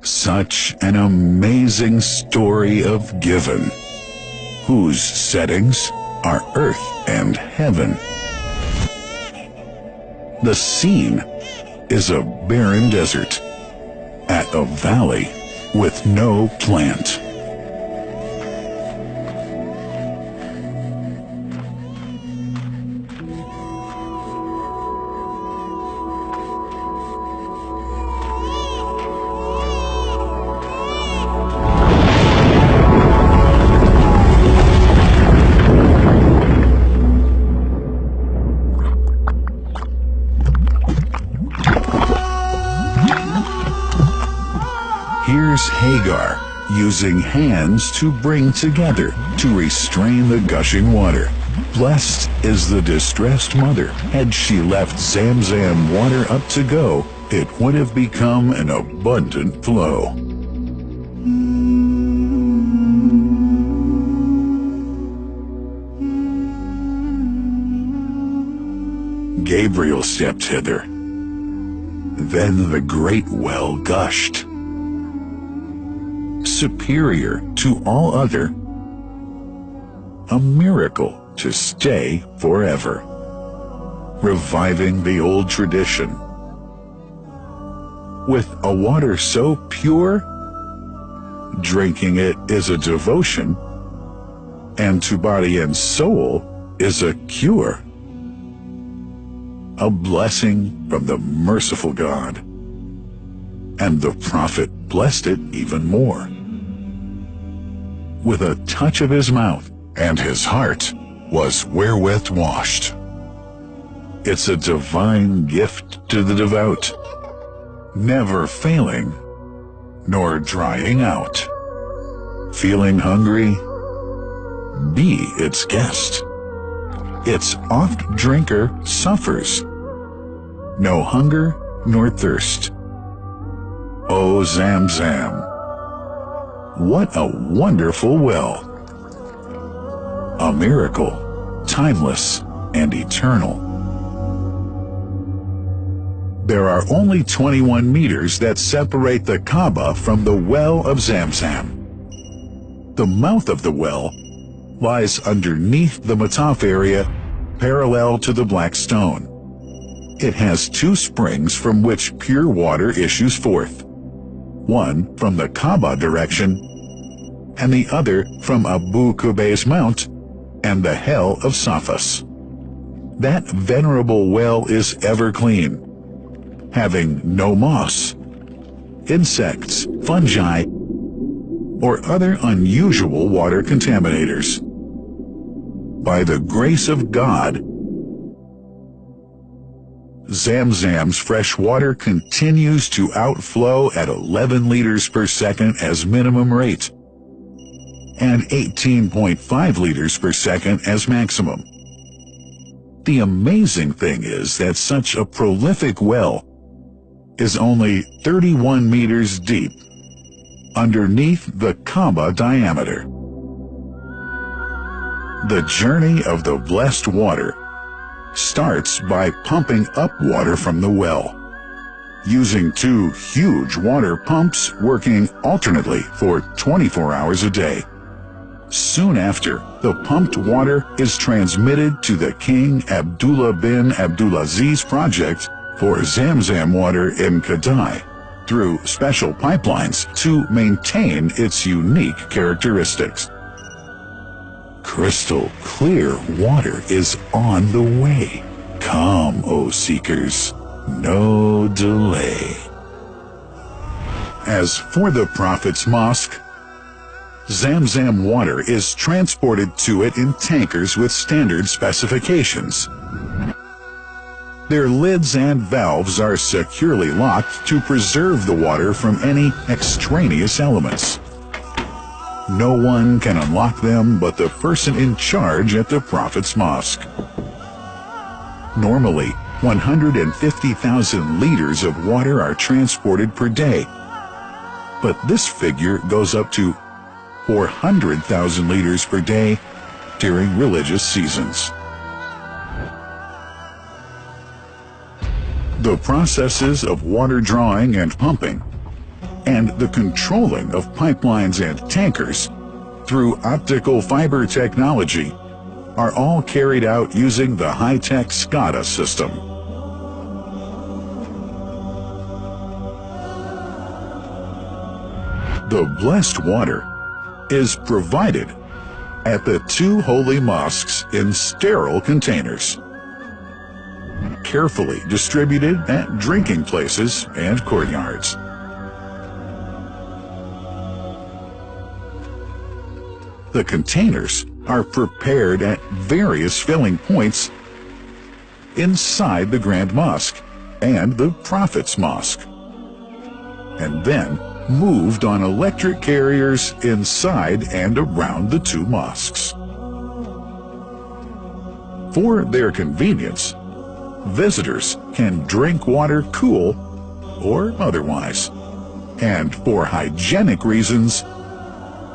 Such an amazing story of giving, whose settings are earth and heaven. The scene is a barren desert at a valley with no plant. Here's Hagar using hands to bring together to restrain the gushing water. Blessed is the distressed mother. Had she left Zamzam water up to go, it would have become an abundant flow. Gabriel stepped hither. Then the great well gushed, superior to all other, a miracle to stay forever, reviving the old tradition. With a water so pure, drinking it is a devotion, and to body and soul is a cure, a blessing from the merciful God. And the prophet blessed it even more. With a touch of his mouth, and his heart was wherewith washed. It's a divine gift to the devout, never failing, nor drying out. Feeling hungry? Be its guest. Its oft drinker suffers no hunger nor thirst. O Zamzam, what a wonderful well! A miracle, timeless and eternal. There are only 21 meters that separate the Kaaba from the well of Zamzam. The mouth of the well lies underneath the Mataf area, parallel to the Black Stone. It has two springs from which pure water issues forth, one from the Kaaba direction, and the other from Abu Qubay's Mount and the Hell of Safas. That venerable well is ever clean, having no moss, insects, fungi, or other unusual water contaminators. By the grace of God, Zamzam's fresh water continues to outflow at 11 liters per second as minimum rate, and 18.5 liters per second as maximum. The amazing thing is that such a prolific well is only 31 meters deep, underneath the Kaaba diameter. The journey of the blessed water starts by pumping up water from the well, using two huge water pumps working alternately for 24 hours a day. Soon after, the pumped water is transmitted to the King Abdullah bin Abdulaziz project for Zamzam water in Kadai through special pipelines to maintain its unique characteristics. Crystal clear water is on the way. Come, O seekers, no delay. As for the Prophet's Mosque, Zamzam water is transported to it in tankers with standard specifications. Their lids and valves are securely locked to preserve the water from any extraneous elements. No one can unlock them but the person in charge at the Prophet's Mosque. Normally, 150,000 liters of water are transported per day, but this figure goes up to 400,000 liters per day during religious seasons. The processes of water drawing and pumping and the controlling of pipelines and tankers through optical fiber technology are all carried out using the high-tech SCADA system. The blessed water is provided at the two holy mosques in sterile containers, carefully distributed at drinking places and courtyards. The containers are prepared at various filling points inside the Grand Mosque and the Prophet's Mosque, and then moved on electric carriers inside and around the two mosques. For their convenience, visitors can drink water cool or otherwise, and for hygienic reasons,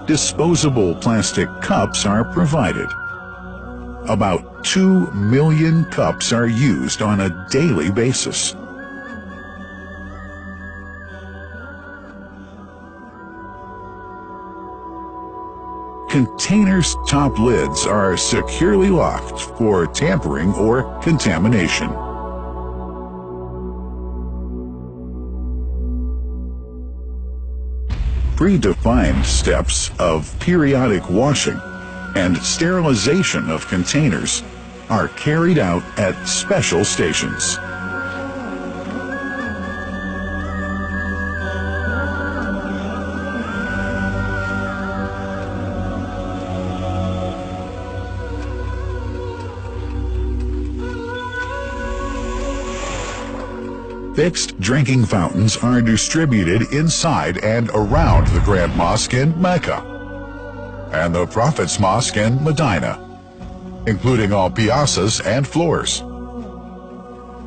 disposable plastic cups are provided. About 2 million cups are used on a daily basis. Containers' top lids are securely locked for tampering or contamination. Predefined steps of periodic washing and sterilization of containers are carried out at special stations. Fixed drinking fountains are distributed inside and around the Grand Mosque in Mecca and the Prophet's Mosque in Medina, including all piazzas and floors.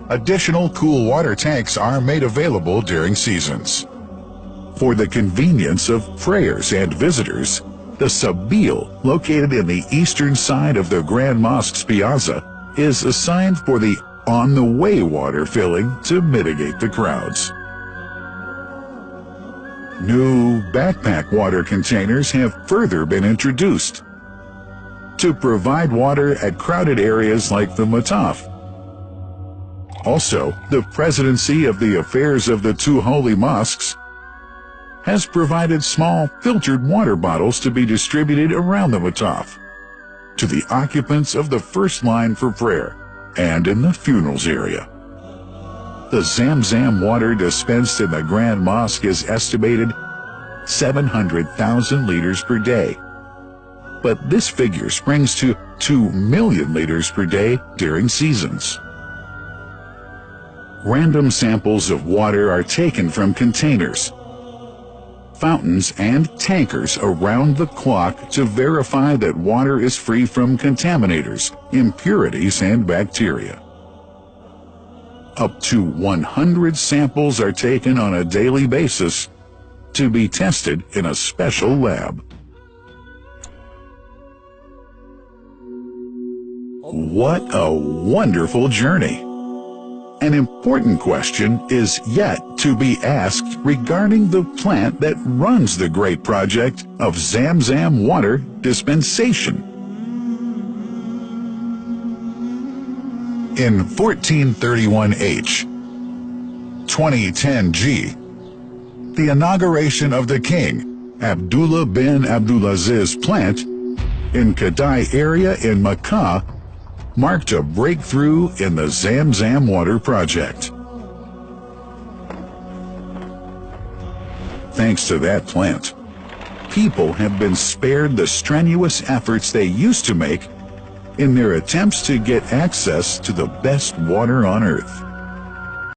Additional cool water tanks are made available during seasons. For the convenience of prayers and visitors, the Sabil, located in the eastern side of the Grand Mosque's piazza, is assigned for the on-the-way water filling to mitigate the crowds. New backpack water containers have further been introduced to provide water at crowded areas like the Mataf. Also, the Presidency of the Affairs of the Two Holy Mosques has provided small filtered water bottles to be distributed around the Mataf to the occupants of the first line for prayer and in the funerals area. The Zamzam water dispensed in the Grand Mosque is estimated 700,000 liters per day, but this figure springs to 2 million liters per day during seasons. Random samples of water are taken from containers, fountains, and tankers around the clock to verify that water is free from contaminators, impurities, and bacteria. Up to 100 samples are taken on a daily basis to be tested in a special lab. What a wonderful journey! An important question is yet to be asked regarding the plant that runs the great project of Zamzam water dispensation. In 1431H, 2010G, the inauguration of the king, Abdullah bin Abdulaziz plant in Kadai area in Makkah marked a breakthrough in the Zamzam water project. Thanks to that plant, people have been spared the strenuous efforts they used to make in their attempts to get access to the best water on earth.